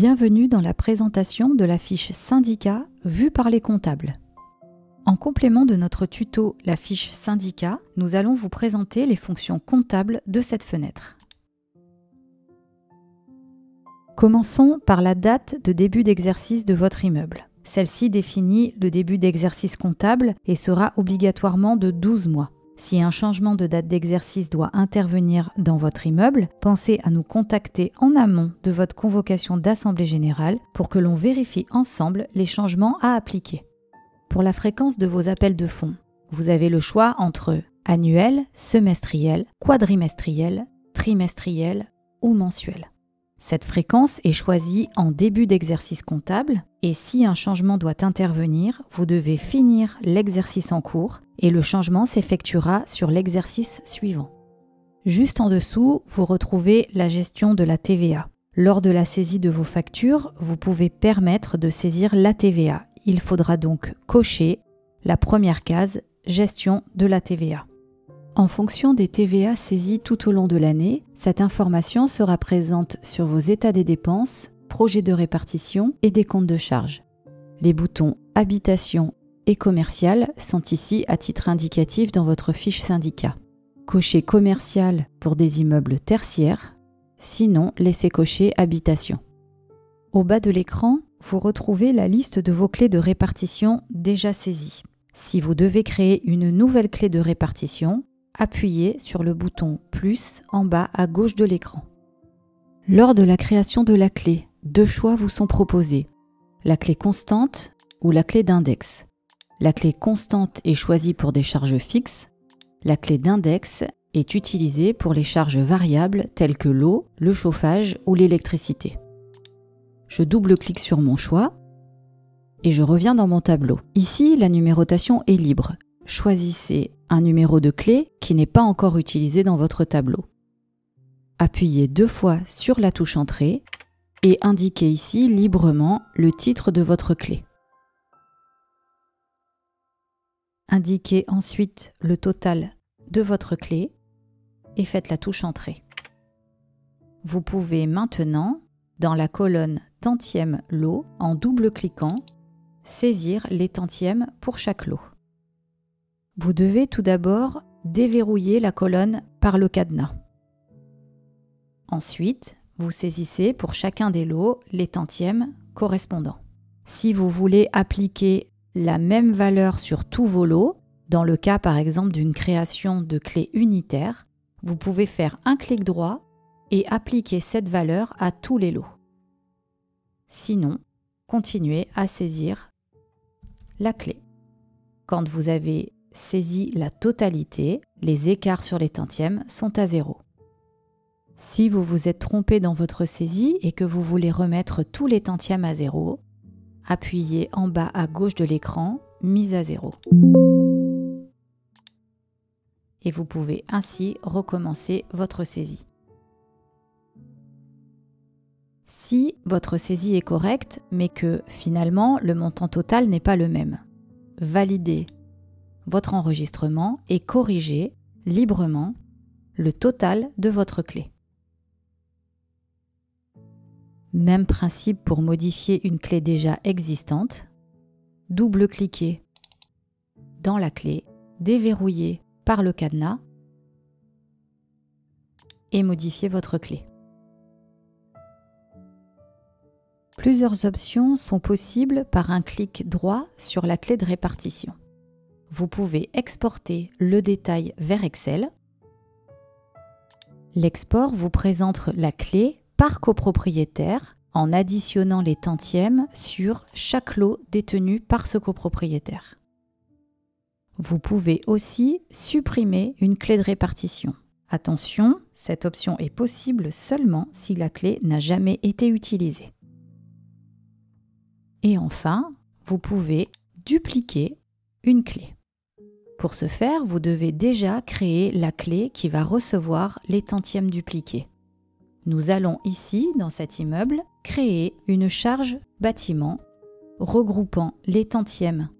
Bienvenue dans la présentation de la fiche syndicat vue par les comptables. En complément de notre tuto La fiche syndicat, nous allons vous présenter les fonctions comptables de cette fenêtre. Commençons par la date de début d'exercice de votre immeuble. Celle-ci définit le début d'exercice comptable et sera obligatoirement de 12 mois. Si un changement de date d'exercice doit intervenir dans votre immeuble, pensez à nous contacter en amont de votre convocation d'assemblée générale pour que l'on vérifie ensemble les changements à appliquer. Pour la fréquence de vos appels de fonds, vous avez le choix entre annuel, semestriel, quadrimestriel, trimestriel ou mensuel. Cette fréquence est choisie en début d'exercice comptable et si un changement doit intervenir, vous devez finir l'exercice en cours et le changement s'effectuera sur l'exercice suivant. Juste en dessous, vous retrouvez la gestion de la TVA. Lors de la saisie de vos factures, vous pouvez permettre de saisir la TVA. Il faudra donc cocher la première case « Gestion de la TVA ». En fonction des TVA saisis tout au long de l'année, cette information sera présente sur vos états des dépenses, projets de répartition et des comptes de charges. Les boutons « Habitation » et « Commercial » sont ici à titre indicatif dans votre fiche syndicat. Cochez « Commercial » pour des immeubles tertiaires, sinon laissez cocher « Habitation ». Au bas de l'écran, vous retrouvez la liste de vos clés de répartition déjà saisies. Si vous devez créer une nouvelle clé de répartition, appuyez sur le bouton « Plus » en bas à gauche de l'écran. Lors de la création de la clé, deux choix vous sont proposés, la clé constante ou la clé d'index. La clé constante est choisie pour des charges fixes, la clé d'index est utilisée pour les charges variables telles que l'eau, le chauffage ou l'électricité. Je double-clique sur mon choix et je reviens dans mon tableau. Ici, la numérotation est libre. Choisissez un numéro de clé qui n'est pas encore utilisé dans votre tableau. Appuyez 2 fois sur la touche Entrée et indiquez ici librement le titre de votre clé. Indiquez ensuite le total de votre clé et faites la touche Entrée. Vous pouvez maintenant, dans la colonne Tantième lot, en double-cliquant, saisir les tantièmes pour chaque lot. Vous devez tout d'abord déverrouiller la colonne par le cadenas. Ensuite, vous saisissez pour chacun des lots les tantièmes correspondants. Si vous voulez appliquer la même valeur sur tous vos lots, dans le cas par exemple d'une création de clé unitaire, vous pouvez faire un clic droit et appliquer cette valeur à tous les lots. Sinon, continuez à saisir la clé. Quand vous avez saisi la totalité, les écarts sur les tantièmes sont à 0. Si vous vous êtes trompé dans votre saisie et que vous voulez remettre tous les tantièmes à 0, appuyez en bas à gauche de l'écran « Mise à 0 ». Et vous pouvez ainsi recommencer votre saisie. Si votre saisie est correcte, mais que finalement le montant total n'est pas le même, validez votre enregistrement et corrigez librement le total de votre clé. Même principe pour modifier une clé déjà existante. Double-cliquez dans la clé, déverrouillez par le cadenas et modifiez votre clé. Plusieurs options sont possibles par un clic droit sur la clé de répartition. Vous pouvez exporter le détail vers Excel. L'export vous présente la clé par copropriétaire en additionnant les tantièmes sur chaque lot détenu par ce copropriétaire. Vous pouvez aussi supprimer une clé de répartition. Attention, cette option est possible seulement si la clé n'a jamais été utilisée. Et enfin, vous pouvez dupliquer une clé. Pour ce faire, vous devez déjà créer la clé qui va recevoir les tantièmes dupliqués. Nous allons ici, dans cet immeuble, créer une charge bâtiment regroupant les tantièmes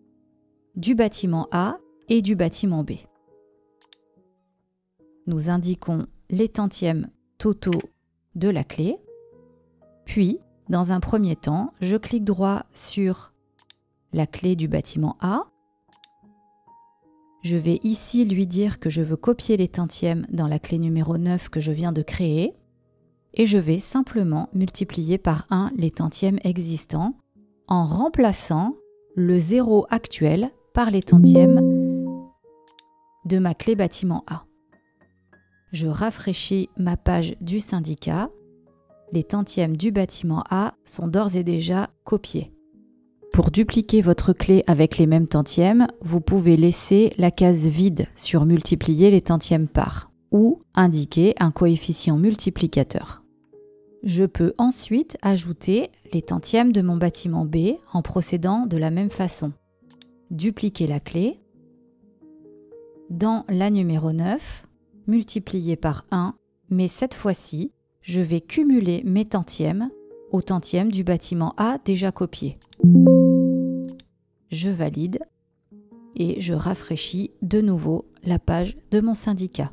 du bâtiment A et du bâtiment B. Nous indiquons les tantièmes totaux de la clé, puis Dans un premier temps, je clique droit sur la clé du bâtiment A. Je vais ici lui dire que je veux copier les tantièmes dans la clé numéro 9 que je viens de créer et je vais simplement multiplier par 1 les tantièmes existants en remplaçant le 0 actuel par les tantièmes de ma clé bâtiment A. Je rafraîchis ma page du syndicat. Les tantièmes du bâtiment A sont d'ores et déjà copiés. Pour dupliquer votre clé avec les mêmes tantièmes, vous pouvez laisser la case vide sur multiplier les tantièmes par ou indiquer un coefficient multiplicateur. Je peux ensuite ajouter les tantièmes de mon bâtiment B en procédant de la même façon. Dupliquer la clé. Dans la numéro 9, multiplier par 1, mais cette fois-ci, je vais cumuler mes tantièmes aux tantièmes du bâtiment A déjà copié. Je valide et je rafraîchis de nouveau la page de mon syndicat.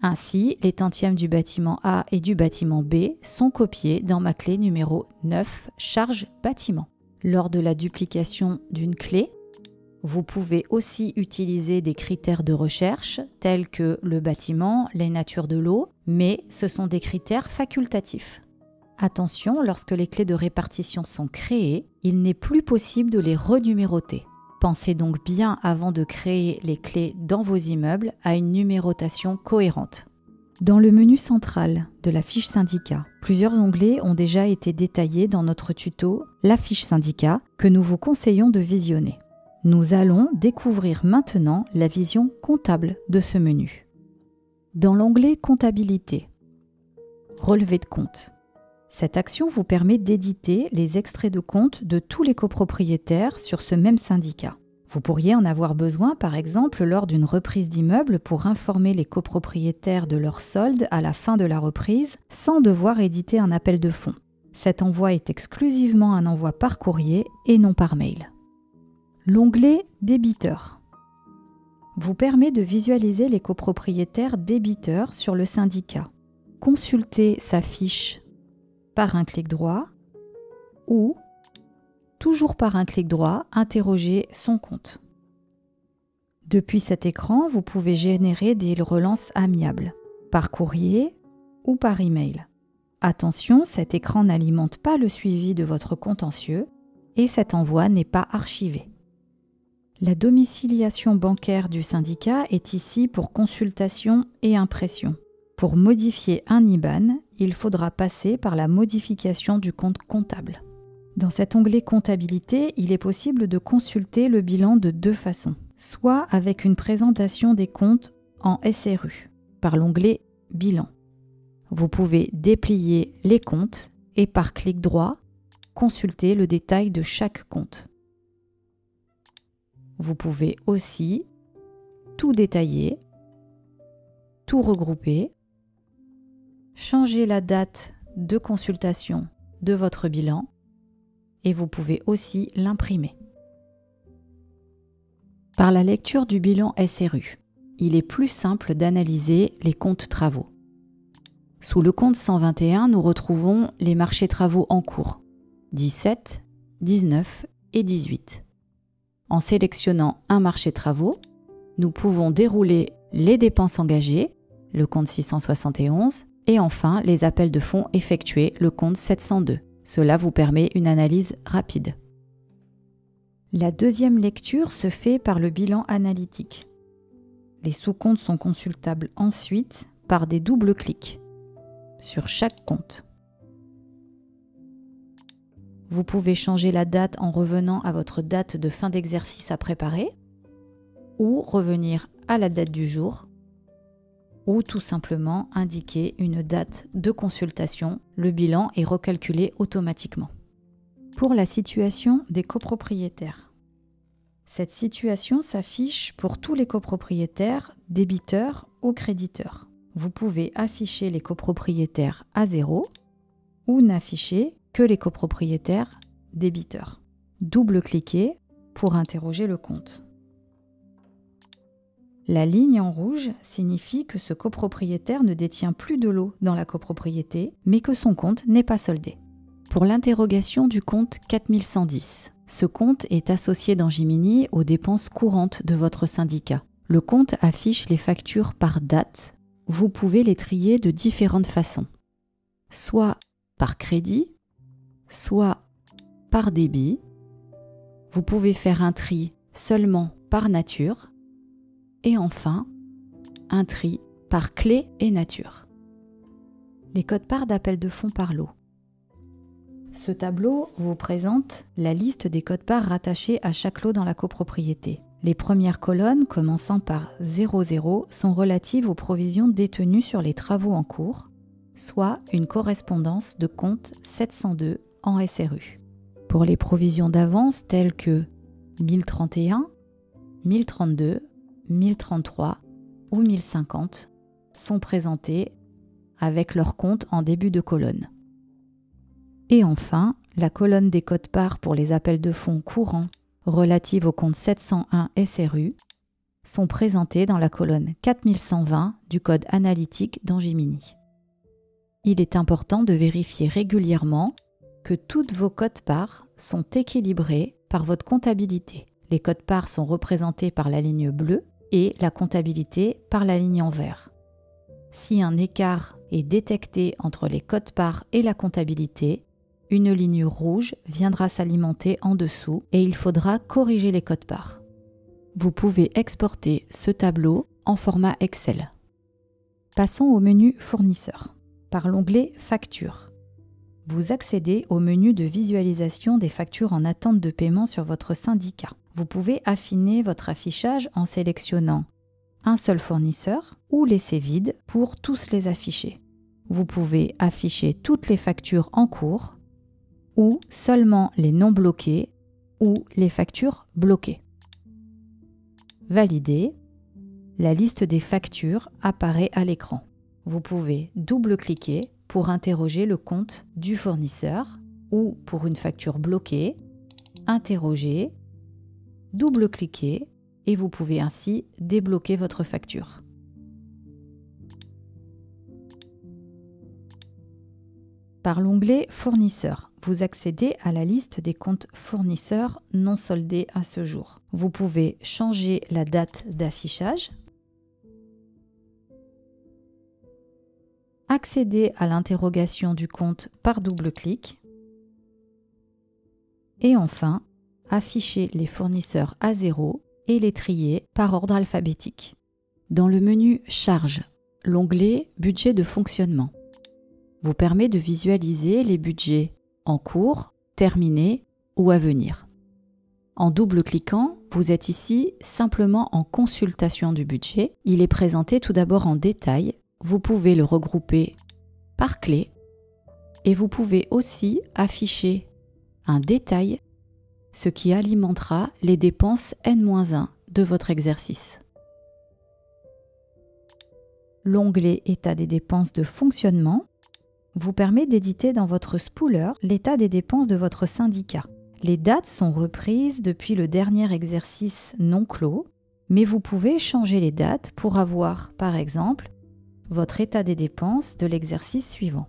Ainsi, les tantièmes du bâtiment A et du bâtiment B sont copiés dans ma clé numéro 9 charge bâtiment. Lors de la duplication d'une clé, vous pouvez aussi utiliser des critères de recherche tels que le bâtiment, les natures de l'eau, mais ce sont des critères facultatifs. Attention, lorsque les clés de répartition sont créées, il n'est plus possible de les renuméroter. Pensez donc bien avant de créer les clés dans vos immeubles à une numérotation cohérente. Dans le menu central de la fiche syndicat, plusieurs onglets ont déjà été détaillés dans notre tuto « La fiche syndicat » que nous vous conseillons de visionner. Nous allons découvrir maintenant la vision comptable de ce menu. Dans l'onglet « Comptabilité », relevé de compte. Cette action vous permet d'éditer les extraits de compte de tous les copropriétaires sur ce même syndicat. Vous pourriez en avoir besoin par exemple lors d'une reprise d'immeuble pour informer les copropriétaires de leur solde à la fin de la reprise sans devoir éditer un appel de fonds. Cet envoi est exclusivement un envoi par courrier et non par mail. L'onglet « Débiteur » vous permet de visualiser les copropriétaires débiteurs sur le syndicat. Consultez sa fiche par un clic droit ou, toujours par un clic droit, interroger son compte. Depuis cet écran, vous pouvez générer des relances amiables, par courrier ou par email. Attention, cet écran n'alimente pas le suivi de votre contentieux et cet envoi n'est pas archivé. La domiciliation bancaire du syndicat est ici pour consultation et impression. Pour modifier un IBAN, il faudra passer par la modification du compte comptable. Dans cet onglet Comptabilité, il est possible de consulter le bilan de deux façons. Soit avec une présentation des comptes en SRU, par l'onglet Bilan. Vous pouvez déplier les comptes et par clic droit, consulter le détail de chaque compte. Vous pouvez aussi tout détailler, tout regrouper, changer la date de consultation de votre bilan et vous pouvez aussi l'imprimer. Par la lecture du bilan SRU, il est plus simple d'analyser les comptes travaux. Sous le compte 121, nous retrouvons les marchés travaux en cours, 17, 19 et 18. En sélectionnant un marché travaux, nous pouvons dérouler les dépenses engagées, le compte 671, et enfin les appels de fonds effectués, le compte 702. Cela vous permet une analyse rapide. La deuxième lecture se fait par le bilan analytique. Les sous-comptes sont consultables ensuite par des doubles clics sur chaque compte. Vous pouvez changer la date en revenant à votre date de fin d'exercice à préparer ou revenir à la date du jour ou tout simplement indiquer une date de consultation. Le bilan est recalculé automatiquement. Pour la situation des copropriétaires. Cette situation s'affiche pour tous les copropriétaires, débiteurs ou créditeurs. Vous pouvez afficher les copropriétaires à 0 ou n'afficher que les copropriétaires débiteurs. Double-cliquez pour interroger le compte. La ligne en rouge signifie que ce copropriétaire ne détient plus de lot dans la copropriété, mais que son compte n'est pas soldé. Pour l'interrogation du compte 4110, ce compte est associé dans Jiminy aux dépenses courantes de votre syndicat. Le compte affiche les factures par date. Vous pouvez les trier de différentes façons. Soit par crédit, soit par débit. Vous pouvez faire un tri seulement par nature. Et enfin, un tri par clé et nature. Les codes-parts d'appel de fonds par lot. Ce tableau vous présente la liste des codes-parts rattachés à chaque lot dans la copropriété. Les premières colonnes, commençant par 00, sont relatives aux provisions détenues sur les travaux en cours, soit une correspondance de compte 702 en SRU. Pour les provisions d'avance telles que 1031, 1032, 1033 ou 1050 sont présentées avec leur compte en début de colonne. Et enfin, la colonne des codes-parts pour les appels de fonds courants relatives au compte 701 SRU sont présentées dans la colonne 4120 du code analytique dans Jiminy. Il est important de vérifier régulièrement que toutes vos codes-parts sont équilibrées par votre comptabilité. Les codes-parts sont représentés par la ligne bleue et la comptabilité par la ligne en vert. Si un écart est détecté entre les codes-parts et la comptabilité, une ligne rouge viendra s'alimenter en dessous et il faudra corriger les codes-parts. Vous pouvez exporter ce tableau en format Excel. Passons au menu Fournisseurs. Par l'onglet Factures, vous accédez au menu de visualisation des factures en attente de paiement sur votre syndicat. Vous pouvez affiner votre affichage en sélectionnant un seul fournisseur ou laisser vide pour tous les afficher. Vous pouvez afficher toutes les factures en cours ou seulement les non bloquées ou les factures bloquées. Validé, la liste des factures apparaît à l'écran. Vous pouvez double-cliquer pour interroger le compte du fournisseur ou pour une facture bloquée, interroger, double-cliquer et vous pouvez ainsi débloquer votre facture. Par l'onglet Fournisseurs, vous accédez à la liste des comptes fournisseurs non soldés à ce jour. Vous pouvez changer la date d'affichage, accéder à l'interrogation du compte par double-clic et enfin afficher les fournisseurs à zéro et les trier par ordre alphabétique. Dans le menu Charges, l'onglet Budget de fonctionnement vous permet de visualiser les budgets en cours, terminés ou à venir. En double-cliquant, vous êtes ici simplement en consultation du budget. Il est présenté tout d'abord en détail. Vous pouvez le regrouper par clé et vous pouvez aussi afficher un détail, ce qui alimentera les dépenses N-1 de votre exercice. L'onglet État des dépenses de fonctionnement vous permet d'éditer dans votre spooler l'état des dépenses de votre syndicat. Les dates sont reprises depuis le dernier exercice non clos, mais vous pouvez changer les dates pour avoir, par exemple, votre état des dépenses de l'exercice suivant.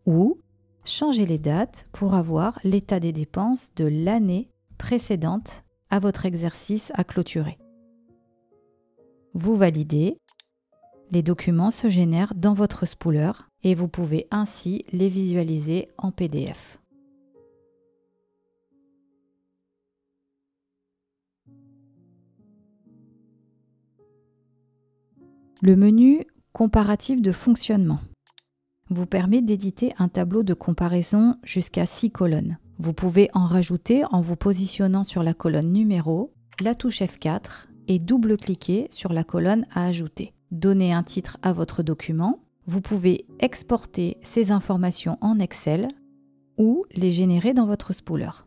Ou changer les dates pour avoir l'état des dépenses de l'année précédente à votre exercice à clôturer. Vous validez. Les documents se génèrent dans votre spooler et vous pouvez ainsi les visualiser en PDF. Le menu Comparatif de fonctionnement vous permet d'éditer un tableau de comparaison jusqu'à 6 colonnes. Vous pouvez en rajouter en vous positionnant sur la colonne numéro, la touche F4 et double-cliquer sur la colonne à ajouter. Donnez un titre à votre document. Vous pouvez exporter ces informations en Excel ou les générer dans votre spooler.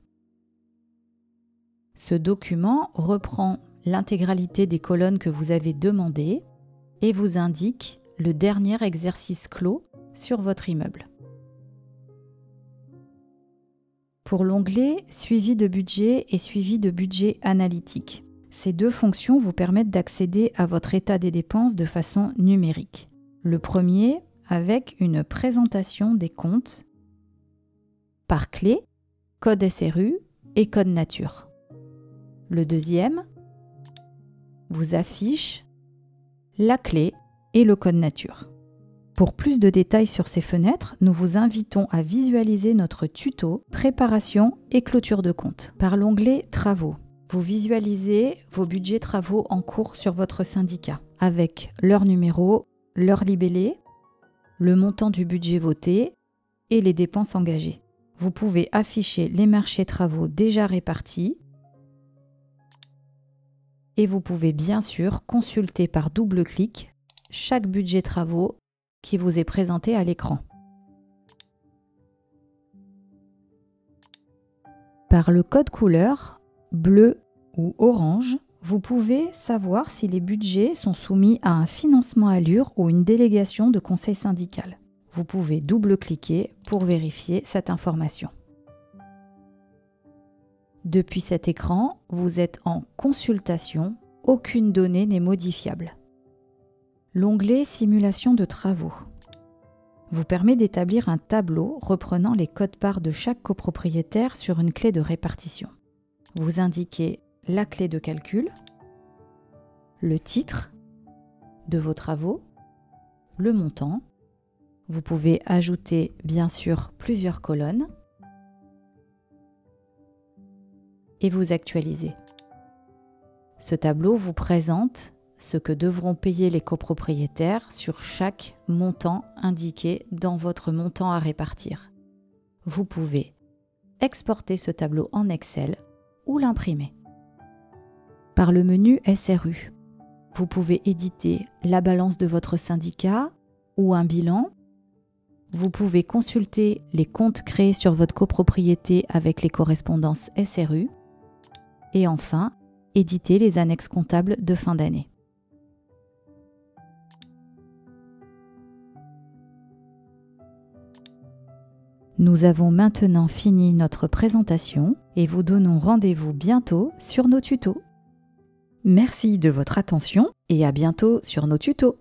Ce document reprend l'intégralité des colonnes que vous avez demandées et vous indique le dernier exercice clos sur votre immeuble. Pour l'onglet Suivi de budget et Suivi de budget analytique, ces deux fonctions vous permettent d'accéder à votre état des dépenses de façon numérique. Le premier avec une présentation des comptes par clé, code SRU et code nature. Le deuxième vous affiche la clé et le code nature. Pour plus de détails sur ces fenêtres, nous vous invitons à visualiser notre tuto Préparation et clôture de compte. Par l'onglet Travaux, vous visualisez vos budgets travaux en cours sur votre syndicat avec leur numéro, leur libellé, le montant du budget voté et les dépenses engagées. Vous pouvez afficher les marchés travaux déjà répartis et vous pouvez bien sûr consulter par double clic chaque budget travaux qui vous est présenté à l'écran. Par le code couleur bleu ou orange, vous pouvez savoir si les budgets sont soumis à un financement Allure ou une délégation de conseil syndical. Vous pouvez double-cliquer pour vérifier cette information. Depuis cet écran, vous êtes en consultation, aucune donnée n'est modifiable. L'onglet Simulation de travaux vous permet d'établir un tableau reprenant les codes-parts de chaque copropriétaire sur une clé de répartition. Vous indiquez la clé de calcul, le titre de vos travaux, le montant. Vous pouvez ajouter bien sûr plusieurs colonnes et vous actualisez. Ce tableau vous présente ce que devront payer les copropriétaires sur chaque montant indiqué dans votre montant à répartir. Vous pouvez exporter ce tableau en Excel ou l'imprimer. Par le menu SRU, vous pouvez éditer la balance de votre syndicat ou un bilan. Vous pouvez consulter les comptes créés sur votre copropriété avec les correspondances SRU. Et enfin, éditer les annexes comptables de fin d'année. Nous avons maintenant fini notre présentation et vous donnons rendez-vous bientôt sur nos tutos. Merci de votre attention et à bientôt sur nos tutos.